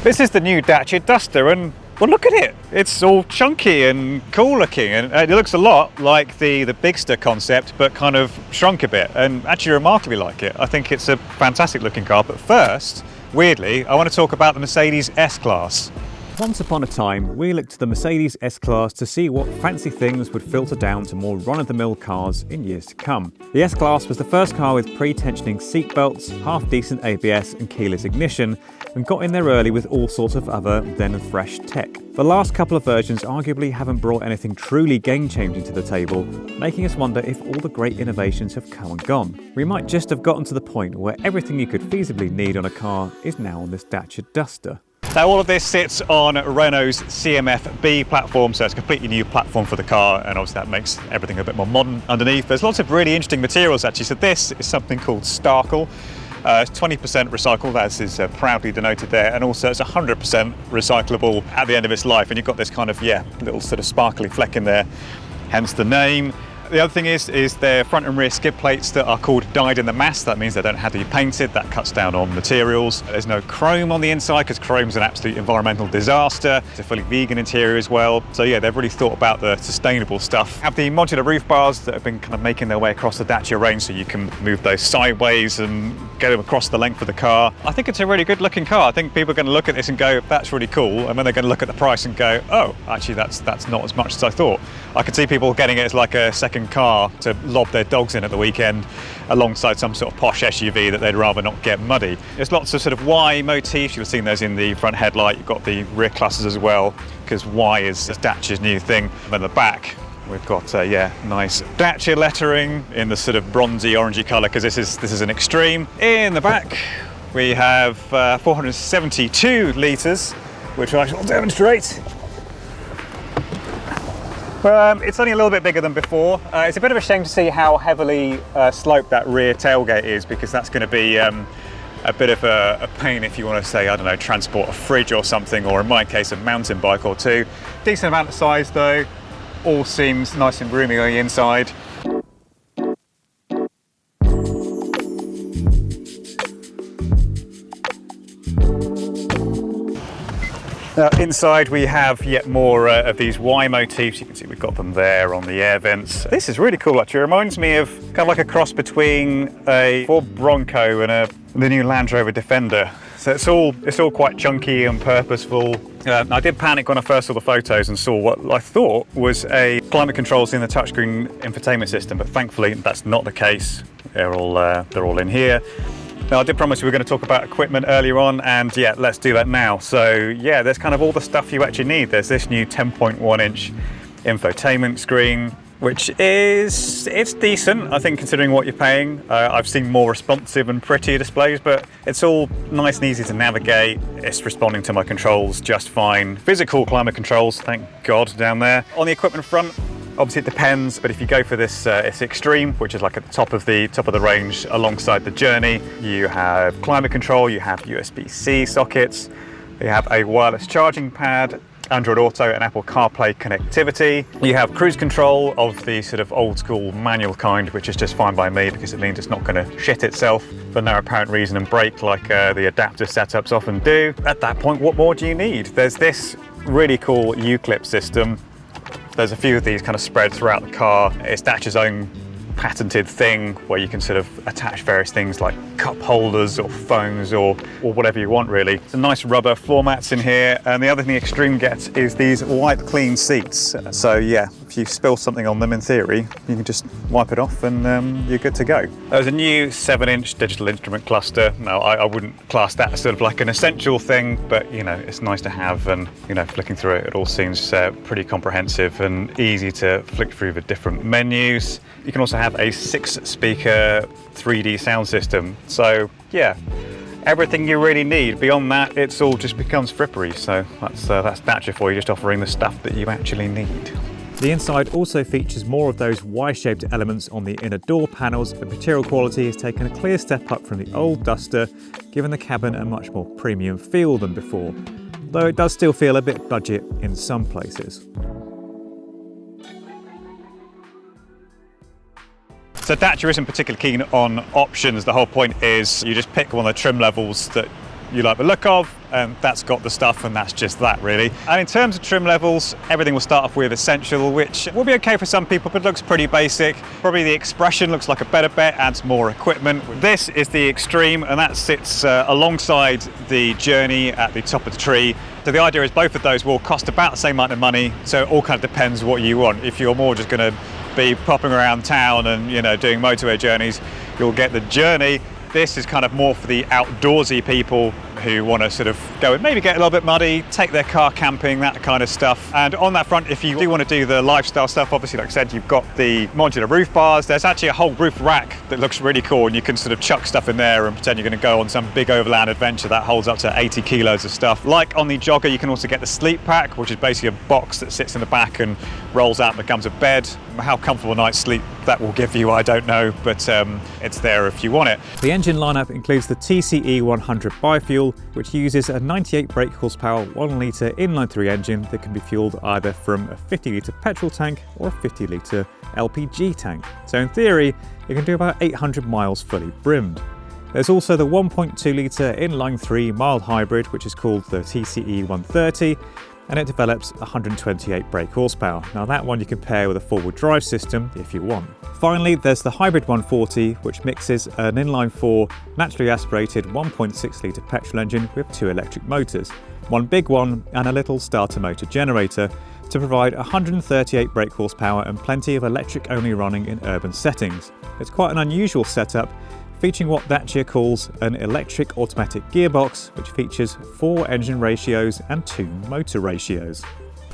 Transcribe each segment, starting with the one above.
This is the new Dacia Duster, and well, look at it. It's all chunky and cool looking, and it looks a lot like the Bigster concept, but kind of shrunk a bit, and actually remarkably like it. I think it's a fantastic looking car, but first, weirdly, I want to talk about the Mercedes S-Class. Once upon a time, we looked to the Mercedes S-Class to see what fancy things would filter down to more run-of-the-mill cars in years to come. The S-Class was the first car with pre-tensioning seatbelts, half-decent ABS and keyless ignition, and got in there early with all sorts of other then-fresh tech. The last couple of versions arguably haven't brought anything truly game-changing to the table, making us wonder if all the great innovations have come and gone. We might just have gotten to the point where everything you could feasibly need on a car is now on this Dacia Duster. Now all of this sits on Renault's CMF-B platform, so it's a completely new platform for the car, and obviously that makes everything a bit more modern underneath. There's lots of really interesting materials actually. So this is something called Starkle. It's 20% recycled, as is proudly denoted there, and also it's 100% recyclable at the end of its life, and you've got this kind of, little sort of sparkly fleck in there, hence the name. The other thing is their front and rear skid plates that are called dyed in the mass. That means they don't have to be painted. That cuts down on materials. There's no chrome on the inside because chrome's an absolute environmental disaster. It's a fully vegan interior as well. So yeah, they've really thought about the sustainable stuff. Have the modular roof bars that have been kind of making their way across the Dacia range, so you can move those sideways and get them across the length of the car. I think it's a really good looking car. I think people are going to look at this and go, that's really cool. And then they're going to look at the price and go, oh, actually that's not as much as I thought. I could see people getting it as like a second car to lob their dogs in at the weekend alongside some sort of posh SUV that they'd rather not get muddy. There's lots of sort of Y motifs. You've seen those in the front headlight. You've got the rear clusters as well, because Y is Dacia's new thing. And then the back, we've got nice Dacia lettering in the sort of bronzy orangey colour, because this is an extreme. In the back we have 472 litres, which I shall demonstrate. Well, it's only a little bit bigger than before. It's a bit of a shame to see how heavily sloped that rear tailgate is, because that's going to be a bit of a pain if you want to, say, I don't know, transport a fridge or something, or in my case, a mountain bike or two. Decent amount of size though, all seems nice and roomy on the inside. Now inside we have yet more of these Y motifs. You can see we've got them there on the air vents. This is really cool actually. It reminds me of kind of like a cross between a Ford Bronco and the new Land Rover Defender. So it's all quite chunky and purposeful. I did panic when I first saw the photos and saw what I thought was a climate controls in the touchscreen infotainment system, but thankfully that's not the case. They're all in here. Now, I did promise we were going to talk about equipment earlier on, and yeah, let's do that now. So yeah, there's kind of all the stuff you actually need. There's this new 10.1-inch infotainment screen, which it's decent, I think, considering what you're paying. I've seen more responsive and prettier displays, but it's all nice and easy to navigate. It's responding to my controls just fine. Physical climate controls, thank God, down there. On the equipment front, obviously it depends, but if you go for this it's Extreme, which is like at the top of the range alongside the Journey, you have climate control, you have USB-C sockets, you have a wireless charging pad, Android Auto and Apple CarPlay connectivity. You have cruise control of the sort of old school manual kind, which is just fine by me because it means it's not going to shit itself for no apparent reason and brake like the adaptive setups often do. At that point, what more do you need? There's this really cool U-clip system. There's a few of these kind of spread throughout the car. It's Dacia's own patented thing where you can sort of attach various things like cup holders or phones or whatever you want really. Some nice rubber floor mats in here, and the other thing Extreme gets is these wipe clean seats. So yeah, if you spill something on them, in theory, you can just wipe it off and you're good to go. There's a new 7-inch digital instrument cluster. Now I wouldn't class that as sort of like an essential thing, but you know, it's nice to have, and you know, flicking through it, it all seems pretty comprehensive and easy to flick through the different menus. You can also have a 6-speaker 3D sound system. So yeah, everything you really need. Beyond that, it's all just becomes frippery. So that's Dacia for you, just offering the stuff that you actually need. The inside also features more of those Y-shaped elements on the inner door panels, but material quality has taken a clear step up from the old Duster, giving the cabin a much more premium feel than before, though it does still feel a bit budget in some places. So Dacia isn't particularly keen on options. The whole point is you just pick one of the trim levels that you like the look of, that's got the stuff, and that's just that really. And in terms of trim levels, everything will start off with Essential, which will be okay for some people, but looks pretty basic. Probably the Expression looks like a better bet, adds more equipment. This is the Extreme, and that sits alongside the Journey at the top of the tree. So the idea is both of those will cost about the same amount of money, so it all kind of depends what you want. If you're more just going to be popping around town and, you know, doing motorway journeys, you'll get the Journey. This is kind of more for the outdoorsy people who want to sort of go and maybe get a little bit muddy, take their car camping, that kind of stuff. And on that front, if you do want to do the lifestyle stuff, obviously, like I said, you've got the modular roof bars. There's actually a whole roof rack that looks really cool, and you can sort of chuck stuff in there and pretend you're going to go on some big overland adventure that holds up to 80 kilos of stuff. Like on the Jogger, you can also get the Sleep Pack, which is basically a box that sits in the back and rolls out and becomes a bed. How comfortable a night's sleep that will give you, I don't know, but it's there if you want it. The engine lineup includes the TCE 100 biofuel, which uses a 98 brake horsepower 1 litre inline-3 engine that can be fueled either from a 50 litre petrol tank or a 50 litre LPG tank. So in theory, it can do about 800 miles fully brimmed. There's also the 1.2 litre inline-3 mild hybrid, which is called the TCE 130, and it develops 128 brake horsepower. Now that one you can pair with a four-wheel drive system if you want. Finally, there's the Hybrid 140, which mixes an inline-4 naturally aspirated 1.6 litre petrol engine with 2 electric motors, one big one and a little starter motor generator, to provide 138 brake horsepower and plenty of electric-only running in urban settings. It's quite an unusual setup, featuring what Dacia calls an electric automatic gearbox, which features 4 engine ratios and 2 motor ratios.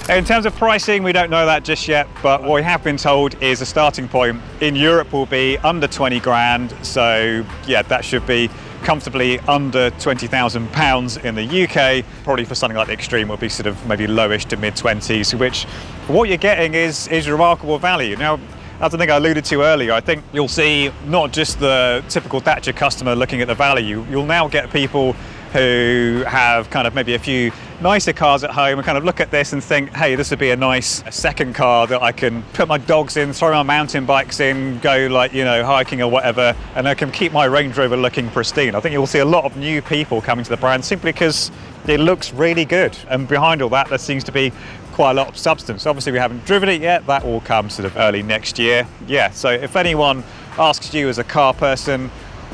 In terms of pricing, we don't know that just yet, but what we have been told is a starting point in Europe will be under 20 grand. So yeah, that should be comfortably under £20,000 in the UK. Probably for something like the Extreme will be sort of maybe lowish to mid-20s, which for what you're getting is remarkable value. Now, as I think I alluded to earlier, I think you'll see not just the typical Dacia customer looking at the value, you'll now get people who have kind of maybe a few nicer cars at home and kind of look at this and think, hey, this would be a nice second car that I can put my dogs in, throw my mountain bikes in, go like, you know, hiking or whatever, and I can keep my Range Rover looking pristine. I think you'll see a lot of new people coming to the brand simply because it looks really good. And behind all that, there seems to be quite a lot of substance. Obviously, we haven't driven it yet. That will come sort of early next year. Yeah, so if anyone asks you as a car person,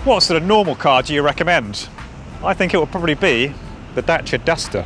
what sort of normal car do you recommend? I think it will probably be the Dacia Duster.